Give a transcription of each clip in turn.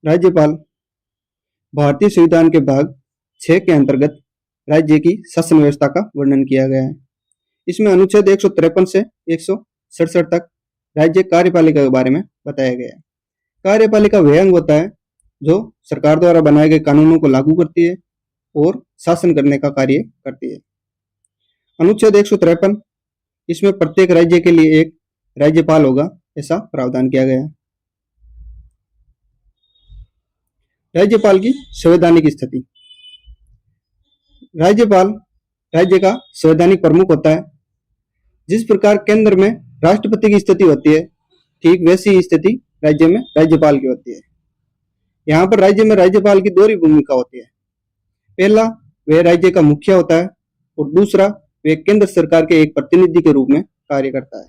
राज्यपाल भारतीय संविधान के भाग 6 के अंतर्गत राज्य की शासन व्यवस्था का वर्णन किया गया है। इसमें अनुच्छेद 153 से 167 तक राज्य कार्यपालिका के बारे में बताया गया है। कार्यपालिका वह अंग होता है जो सरकार द्वारा बनाए गए कानूनों को लागू करती है और शासन करने का कार्य करती है। अनुच्छेद 153 इसमें प्रत्येक राज्य के लिए एक राज्यपाल होगा, ऐसा प्रावधान किया गया है। राज्यपाल की संवैधानिक स्थिति। राज्यपाल राज्य का संवैधानिक प्रमुख होता है। जिस प्रकार केंद्र में राष्ट्रपति की स्थिति होती है, ठीक वैसी ही स्थिति राज्य में राज्यपाल की होती है। यहाँ पर राज्य में राज्यपाल की दोहरी भूमिका होती है। पहला, वह राज्य का मुखिया होता है और दूसरा, वह केंद्र सरकार के एक प्रतिनिधि के रूप में कार्य करता है,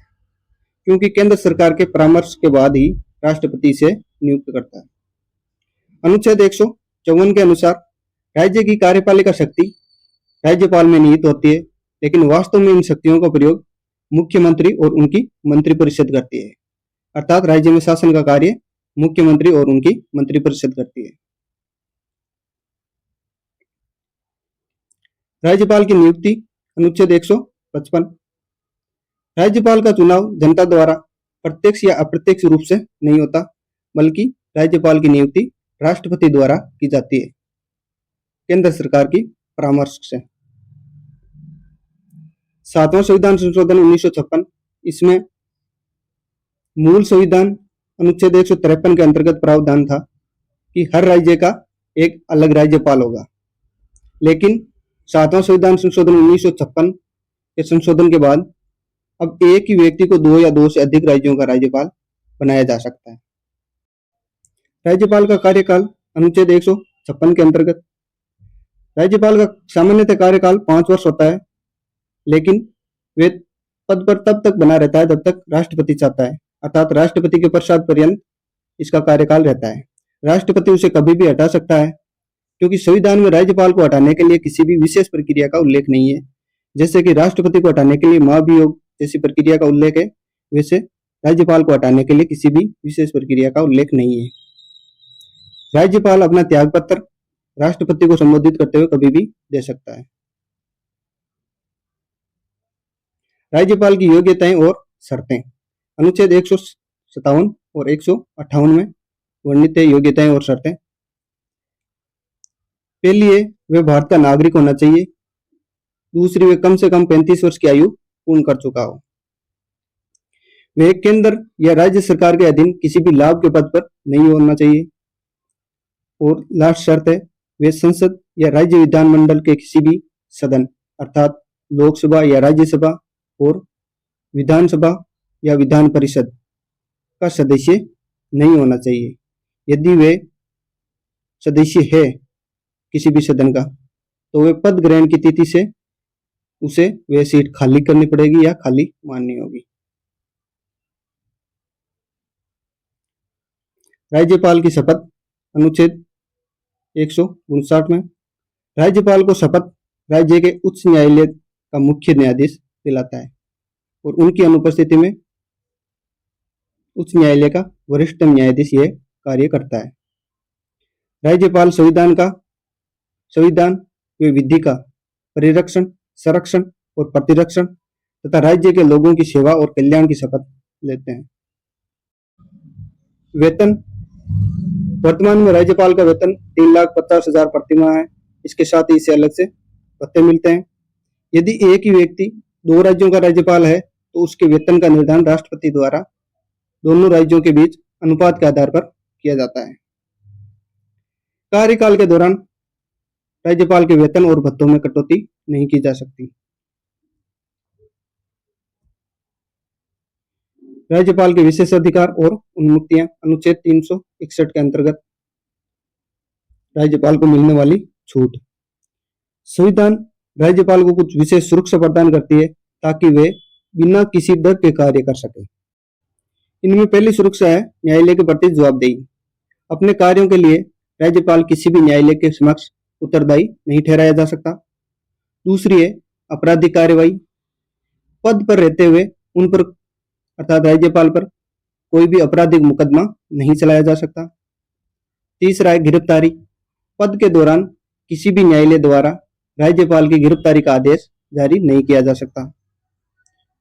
क्योंकि केंद्र सरकार के परामर्श के बाद ही राष्ट्रपति से नियुक्त करता है। अनुच्छेद 154 के अनुसार राज्य की कार्यपालिका शक्ति राज्यपाल में निहित होती है, लेकिन वास्तव में इन शक्तियों का प्रयोग मुख्यमंत्री और उनकी मंत्रिपरिषद करती है। अर्थात राज्य में शासन का कार्य मुख्यमंत्री और उनकी मंत्रिपरिषद करती है। राज्यपाल की नियुक्ति। अनुच्छेद 155। राज्यपाल का चुनाव जनता द्वारा प्रत्यक्ष या अप्रत्यक्ष रूप से नहीं होता, बल्कि राज्यपाल की नियुक्ति राष्ट्रपति द्वारा की जाती है, केंद्र सरकार की परामर्श से। 7वां संविधान संशोधन 1956, इसमें मूल संविधान अनुच्छेद 153 के अंतर्गत प्रावधान था कि हर राज्य का एक अलग राज्यपाल होगा, लेकिन 7वां संविधान संशोधन 1956 के संशोधन के बाद अब एक ही व्यक्ति को 2 या 2 से अधिक राज्यों का राज्यपाल बनाया जा सकता है। राज्यपाल का कार्यकाल। अनुच्छेद 156 के अंतर्गत राज्यपाल का सामान्यतः कार्यकाल 5 वर्ष होता है, लेकिन वे पद पर तब तक बना रहता है जब तक राष्ट्रपति चाहता है, अर्थात राष्ट्रपति के पश्चात पर्यंत इसका कार्यकाल रहता है। राष्ट्रपति उसे कभी भी हटा सकता है, क्योंकि संविधान में राज्यपाल को हटाने के लिए किसी भी विशेष प्रक्रिया का उल्लेख नहीं है। जैसे कि राष्ट्रपति को हटाने के लिए महाभियोग जैसी प्रक्रिया का उल्लेख है, वैसे राज्यपाल को हटाने के लिए किसी भी विशेष प्रक्रिया का उल्लेख नहीं है। राज्यपाल अपना त्याग पत्र राष्ट्रपति को संबोधित करते हुए कभी भी दे सकता है। राज्यपाल की योग्यताएं और शर्तें। अनुच्छेद 157 और 158 में वर्णित है योग्यताएं और शर्तें। पहली है, वह भारत का नागरिक होना चाहिए। दूसरी, वह कम से कम 35 वर्ष की आयु पूर्ण कर चुका हो। वह केंद्र या राज्य सरकार के अधीन किसी भी लाभ के पद पर नहीं होना चाहिए। और लास्ट शर्त है, वे संसद या राज्य विधानमंडल के किसी भी सदन अर्थात लोकसभा या राज्यसभा और विधानसभा या विधान परिषद का सदस्य नहीं होना चाहिए। यदि वे सदस्य है किसी भी सदन का, तो वे पद ग्रहण की तिथि से उसे वह सीट खाली करनी पड़ेगी या खाली माननी होगी। राज्यपाल की शपथ। अनुच्छेद 159 में राज्यपाल को शपथ राज्य के उच्च न्यायालय का मुख्य न्यायाधीश दिलाता है और उनकी अनुपस्थिति में उच्च न्यायालय का वरिष्ठतम न्यायाधीश यह कार्य करता है। राज्यपाल संविधान व विधि का परिरक्षण, संरक्षण और प्रतिरक्षण तथा राज्य के लोगों की सेवा और कल्याण की शपथ लेते हैं। वेतन। वर्तमान में राज्यपाल का वेतन 3,50,000 प्रतिमाह है। इसके साथ ही इसे अलग से भत्ते मिलते हैं। यदि एक ही व्यक्ति 2 राज्यों का राज्यपाल है, तो उसके वेतन का निर्धारण राष्ट्रपति द्वारा दोनों राज्यों के बीच अनुपात के आधार पर किया जाता है। कार्यकाल के दौरान राज्यपाल के वेतन और भत्तों में कटौती नहीं की जा सकती। राज्यपाल के विशेष अधिकार और उन्मुक्तियां। अनुच्छेद 361 के अंतर्गत राज्यपाल को मिलने वाली छूट। संविधान राज्यपाल को कुछ विशेष सुरक्षा प्रदान करती है ताकि वे बिना किसी डर के कार्य कर सके। इनमें पहली सुरक्षा है न्यायालय के प्रति जवाबदेही। अपने कार्यों के लिए राज्यपाल किसी भी न्यायालय के समक्ष उत्तरदायी नहीं ठहराया जा सकता। दूसरी है आपराधिक कार्रवाई। पद पर रहते हुए उन पर अर्थात राज्यपाल पर कोई भी आपराधिक मुकदमा नहीं चलाया जा सकता। तीसरा है गिरफ्तारी। पद के दौरान किसी भी न्यायालय द्वारा राज्यपाल की गिरफ्तारी का आदेश जारी नहीं किया जा सकता।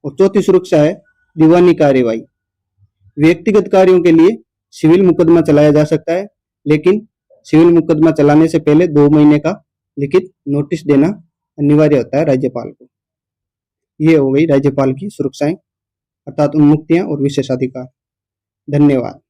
और चौथी सुरक्षा है दीवानी कार्यवाही। व्यक्तिगत कार्यों के लिए सिविल मुकदमा चलाया जा सकता है, लेकिन सिविल मुकदमा चलाने से पहले 2 महीने का लिखित नोटिस देना अनिवार्य होता है राज्यपाल को। ये हो गई राज्यपाल की सुरक्षाएं, अर्थात उन्मुक्तियां और विशेषाधिकार। धन्यवाद।